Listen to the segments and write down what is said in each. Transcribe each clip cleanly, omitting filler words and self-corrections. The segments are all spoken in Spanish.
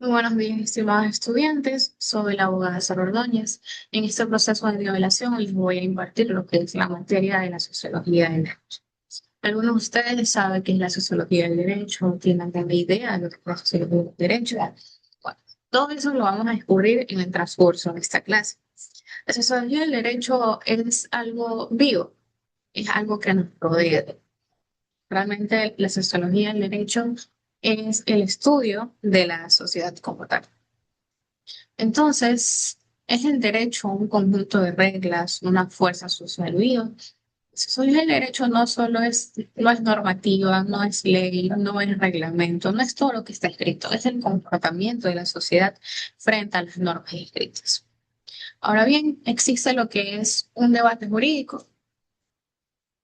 Muy buenos días, estimados estudiantes. Soy la abogada Sara Ordóñez. En este proceso de nivelación les voy a impartir lo que es la materia de la sociología del derecho. Algunos de ustedes saben qué es la sociología del derecho, tienen alguna idea de lo que es la sociología del derecho. Bueno, todo eso lo vamos a descubrir en el transcurso de esta clase. La sociología del derecho es algo vivo, es algo que nos rodea. Realmente la sociología del derecho es el estudio de la sociedad como tal. Entonces, es el derecho a un conjunto de reglas, una fuerza social viva. Soy el derecho no es normativa, no es ley, no es reglamento, no es todo lo que está escrito, es el comportamiento de la sociedad frente a las normas escritas. Ahora bien, existe lo que es un debate jurídico,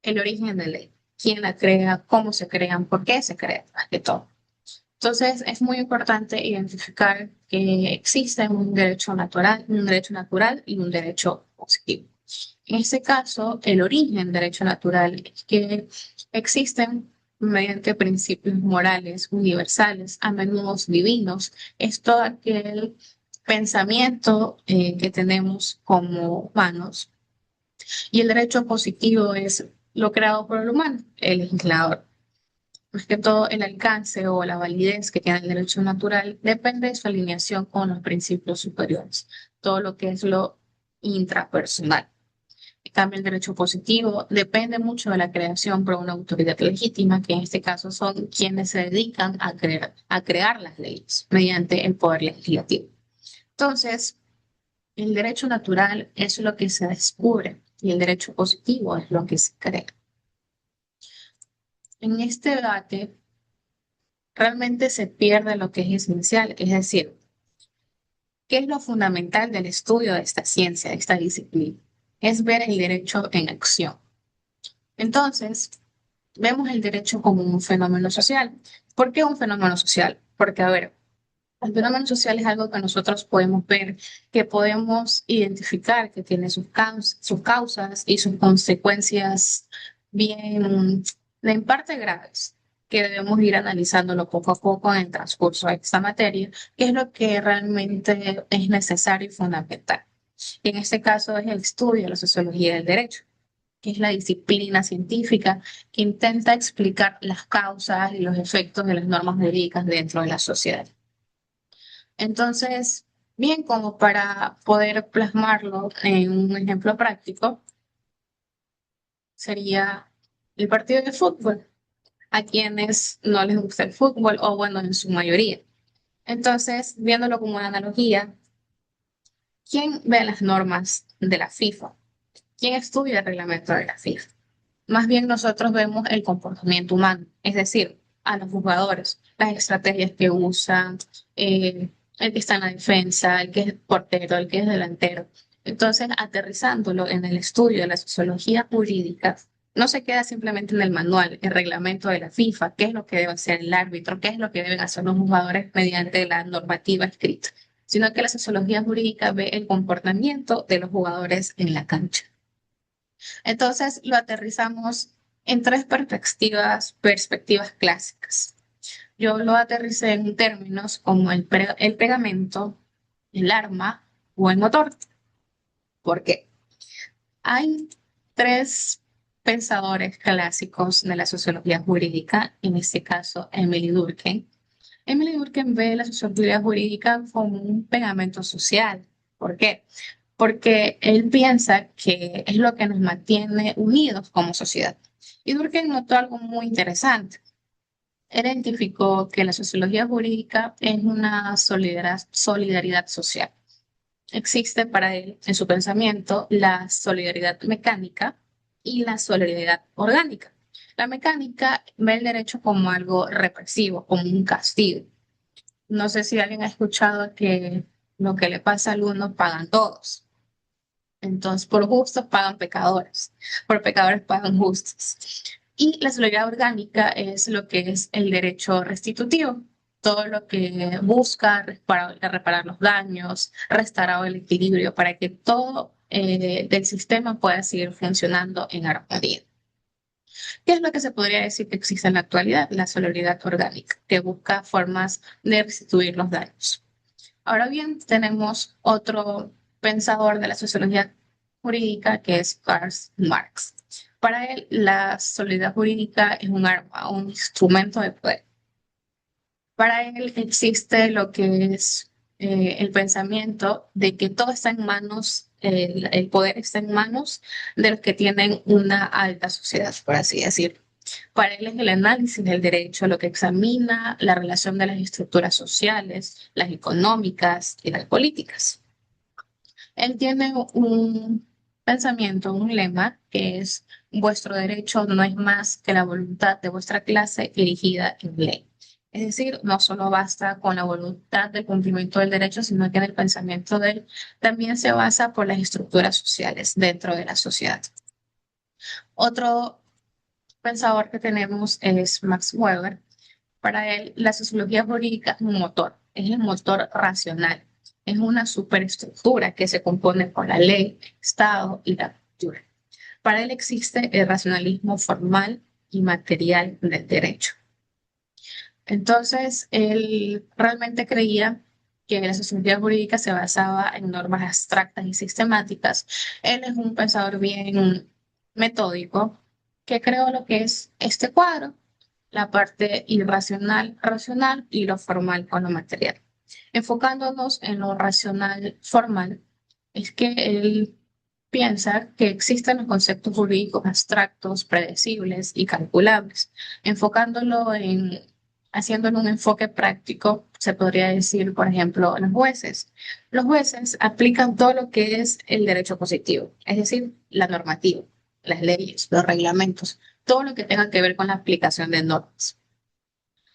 el origen de ley, quién la crea, cómo se crean, por qué se crean, más que todo. Entonces, es muy importante identificar que existe un derecho natural y un derecho positivo. En este caso, el origen del derecho natural es que existen mediante principios morales universales, a menudo divinos, es todo aquel pensamiento que tenemos como humanos. Y el derecho positivo es lo creado por el humano, el legislador. Más que todo, el alcance o la validez que tiene el derecho natural depende de su alineación con los principios superiores, todo lo que es lo intrapersonal. En cambio, el derecho positivo depende mucho de la creación por una autoridad legítima, que en este caso son quienes se dedican a crear las leyes mediante el poder legislativo. Entonces, el derecho natural es lo que se descubre y el derecho positivo es lo que se crea. En este debate realmente se pierde lo que es esencial, es decir, ¿qué es lo fundamental del estudio de esta ciencia, de esta disciplina? Es ver el derecho en acción. Entonces, vemos el derecho como un fenómeno social. ¿Por qué un fenómeno social? Porque, a ver, el fenómeno social es algo que nosotros podemos ver, que podemos identificar, que tiene sus causas y sus consecuencias bien, en parte graves, que debemos ir analizándolo poco a poco en el transcurso de esta materia, que es lo que realmente es necesario y fundamental. Y en este caso es el estudio de la sociología del derecho, que es la disciplina científica que intenta explicar las causas y los efectos de las normas jurídicas dentro de la sociedad. Entonces, bien, como para poder plasmarlo en un ejemplo práctico, sería el partido de fútbol, a quienes no les gusta el fútbol, o bueno, en su mayoría. Entonces, viéndolo como una analogía, ¿quién ve las normas de la FIFA? ¿Quién estudia el reglamento de la FIFA? Más bien nosotros vemos el comportamiento humano, es decir, a los jugadores, las estrategias que usan, el que está en la defensa, el que es portero, el que es delantero. Entonces, aterrizándolo en el estudio de la sociología jurídica, no se queda simplemente en el manual, el reglamento de la FIFA, qué es lo que debe hacer el árbitro, qué es lo que deben hacer los jugadores mediante la normativa escrita, sino que la sociología jurídica ve el comportamiento de los jugadores en la cancha. Entonces lo aterrizamos en tres perspectivas clásicas. Yo lo aterricé en términos como el pegamento, el arma o el motor. ¿Por qué? Hay tres pensadores clásicos de la sociología jurídica, en este caso Emily Durkheim. Emily Durkheim ve la sociología jurídica como un pegamento social. ¿Por qué? Porque él piensa que es lo que nos mantiene unidos como sociedad. Y Durkheim notó algo muy interesante. Él identificó que la sociología jurídica es una solidaridad social. Existe para él, en su pensamiento, la solidaridad mecánica y la solidaridad orgánica. La mecánica ve el derecho como algo represivo, como un castigo. No sé si alguien ha escuchado que lo que le pasa al uno pagan todos. Entonces, por justos pagan pecadores, por pecadores pagan justos. Y la solidaridad orgánica es lo que es el derecho restitutivo, todo lo que busca reparar los daños, restaurar el equilibrio para que todo del sistema pueda seguir funcionando en armonía. ¿Qué es lo que se podría decir que existe en la actualidad? La solidaridad orgánica, que busca formas de restituir los daños. Ahora bien, tenemos otro pensador de la sociología jurídica que es Karl Marx. Para él, la solidaridad jurídica es un arma, un instrumento de poder. Para él existe lo que es el pensamiento de que todo está en manos, el poder está en manos de los que tienen una alta sociedad, por así decirlo. Para él es el análisis del derecho lo que examina la relación de las estructuras sociales, las económicas y las políticas. Él tiene un pensamiento, un lema que es: vuestro derecho no es más que la voluntad de vuestra clase erigida en ley. Es decir, no solo basta con la voluntad del cumplimiento del derecho, sino que en el pensamiento de él también se basa por las estructuras sociales dentro de la sociedad. Otro pensador que tenemos es Max Weber. Para él, la sociología jurídica es un motor, es el motor racional, es una superestructura que se compone con la ley, el Estado y la cultura. Para él existe el racionalismo formal y material del derecho. Entonces, él realmente creía que la sociología jurídica se basaba en normas abstractas y sistemáticas. Él es un pensador bien metódico que creó lo que es este cuadro, la parte irracional, racional y lo formal con lo material. Enfocándonos en lo racional formal, es que él piensa que existen los conceptos jurídicos abstractos, predecibles y calculables. Enfocándolo en, haciéndolo un enfoque práctico, se podría decir, por ejemplo, los jueces. Los jueces aplican todo lo que es el derecho positivo, es decir, la normativa, las leyes, los reglamentos, todo lo que tenga que ver con la aplicación de normas.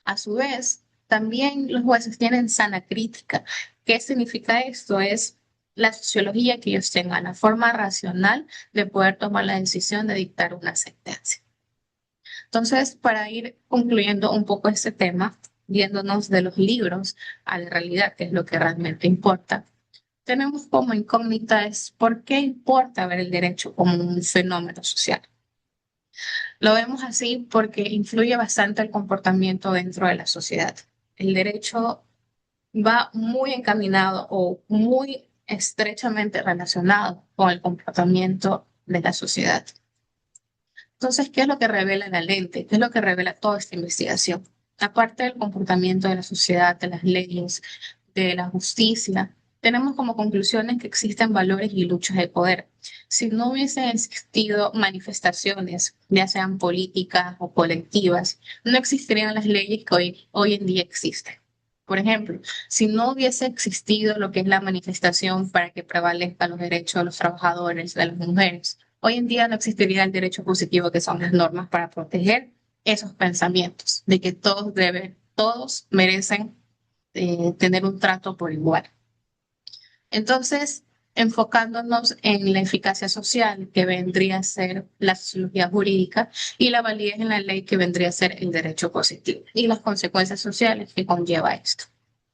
A su vez, también los jueces tienen sana crítica. ¿Qué significa esto? Es la sociología que ellos tengan, la forma racional de poder tomar la decisión de dictar una sentencia. Entonces, para ir concluyendo un poco este tema, viéndonos de los libros a la realidad, que es lo que realmente importa, tenemos como incógnita es por qué importa ver el derecho como un fenómeno social. Lo vemos así porque influye bastante el comportamiento dentro de la sociedad. El derecho va muy encaminado o muy estrechamente relacionado con el comportamiento de la sociedad. Entonces, ¿qué es lo que revela la lente? ¿Qué es lo que revela toda esta investigación? Aparte del comportamiento de la sociedad, de las leyes, de la justicia, tenemos como conclusiones que existen valores y luchas de poder. Si no hubiesen existido manifestaciones, ya sean políticas o colectivas, no existirían las leyes que hoy en día existen. Por ejemplo, si no hubiese existido lo que es la manifestación para que prevalezcan los derechos de los trabajadores, de las mujeres, hoy en día no existiría el derecho positivo, que son las normas para proteger esos pensamientos, de que todos merecen tener un trato por igual. Entonces, enfocándonos en la eficacia social, que vendría a ser la sociología jurídica, y la validez en la ley, que vendría a ser el derecho positivo, y las consecuencias sociales que conlleva esto.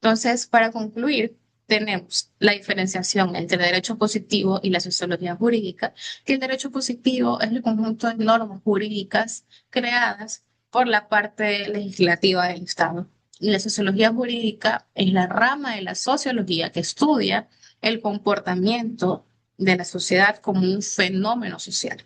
Entonces, para concluir, tenemos la diferenciación entre el derecho positivo y la sociología jurídica, que el derecho positivo es el conjunto de normas jurídicas creadas por la parte legislativa del Estado. Y la sociología jurídica es la rama de la sociología que estudia el comportamiento de la sociedad como un fenómeno social.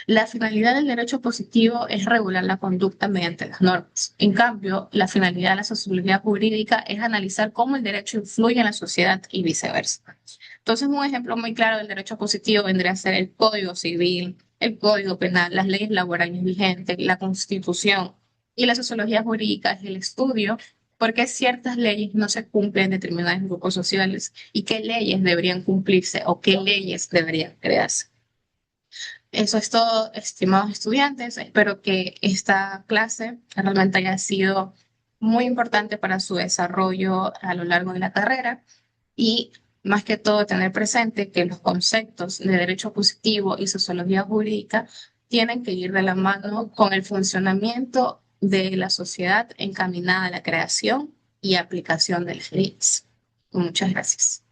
La finalidad del derecho positivo es regular la conducta mediante las normas. En cambio, la finalidad de la sociología jurídica es analizar cómo el derecho influye en la sociedad y viceversa. Entonces, un ejemplo muy claro del derecho positivo vendría a ser el Código Civil, el Código Penal, las leyes laborales vigentes, la Constitución. Y la sociología jurídica es el estudio por qué ciertas leyes no se cumplen en determinados grupos sociales y qué leyes deberían cumplirse o qué leyes deberían crearse. Eso es todo, estimados estudiantes. Espero que esta clase realmente haya sido muy importante para su desarrollo a lo largo de la carrera y más que todo tener presente que los conceptos de derecho positivo y sociología jurídica tienen que ir de la mano con el funcionamiento de la sociedad encaminada a la creación y aplicación de las leyes. Muchas gracias.